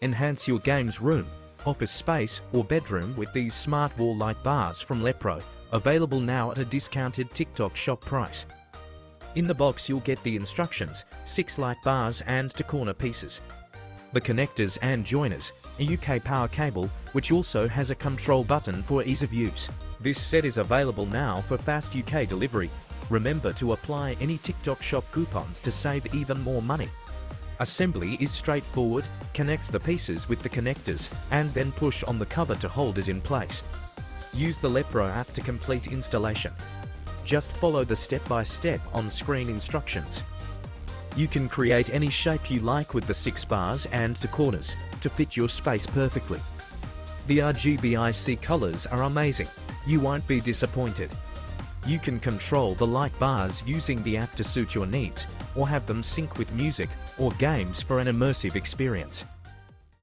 Enhance your games room, office space, or bedroom with these smart wall light bars from Lepro, available now at a discounted TikTok shop price. In the box you'll get the instructions, 6 light bars and 2 corner pieces, the connectors and joiners, a UK power cable, which also has a control button for ease of use. This set is available now for fast UK delivery. Remember to apply any TikTok shop coupons to save even more money. Assembly is straightforward. Connect the pieces with the connectors and then push on the cover to hold it in place. Use the Lepro app to complete installation. Just follow the step-by-step on-screen instructions. You can create any shape you like with the 6 bars and 2 corners to fit your space perfectly. The RGBIC colors are amazing. You won't be disappointed. You can control the light bars using the app to suit your needs, or have them sync with music or games for an immersive experience.